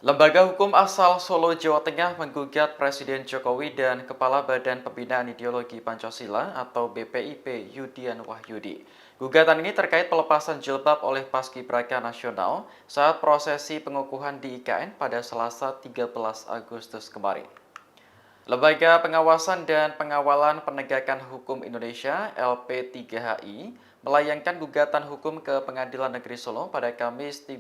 Lembaga Hukum asal Solo, Jawa Tengah menggugat Presiden Jokowi dan Kepala Badan Pembinaan Ideologi Pancasila atau BPIP Yudian Wahyudi. Gugatan ini terkait pelepasan jilbab oleh Paskibraka Nasional saat prosesi pengukuhan di IKN pada Selasa 13 Agustus kemarin. Lembaga Pengawasan dan Pengawalan Penegakan Hukum Indonesia (LP3HI) melayangkan gugatan hukum ke Pengadilan Negeri Solo pada Kamis 15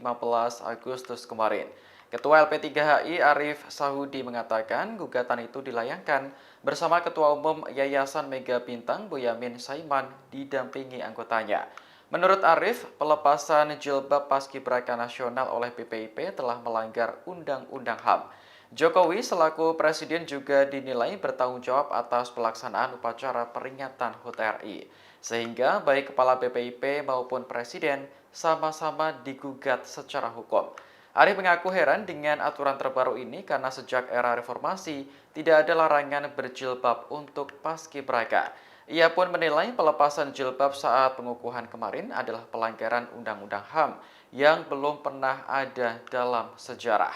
Agustus kemarin. Ketua LP3HI Arif Sahudi mengatakan gugatan itu dilayangkan bersama Ketua Umum Yayasan Mega Bintang Boyamin Saiman didampingi anggotanya. Menurut Arif, pelepasan jilbab Paskibraka Nasional oleh BPIP telah melanggar Undang-Undang HAM. Jokowi selaku presiden juga dinilai bertanggung jawab atas pelaksanaan upacara peringatan HUT RI, sehingga baik kepala BPIP maupun presiden sama-sama digugat secara hukum. Arif mengaku heran dengan aturan terbaru ini karena sejak era reformasi tidak ada larangan berjilbab untuk paskibraka. Ia pun menilai pelepasan jilbab saat pengukuhan kemarin adalah pelanggaran Undang-Undang HAM yang belum pernah ada dalam sejarah.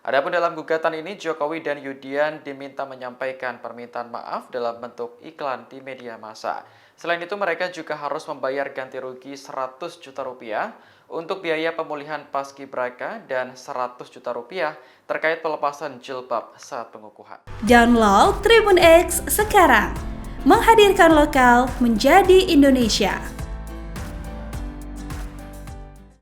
Adapun dalam gugatan ini, Jokowi dan Yudian diminta menyampaikan permintaan maaf dalam bentuk iklan di media massa. Selain itu, mereka juga harus membayar ganti rugi 100 juta rupiah untuk biaya pemulihan paskibraka dan 100 juta rupiah terkait pelepasan jilbab saat pengukuhan. Download Tribun X sekarang, menghadirkan lokal menjadi Indonesia.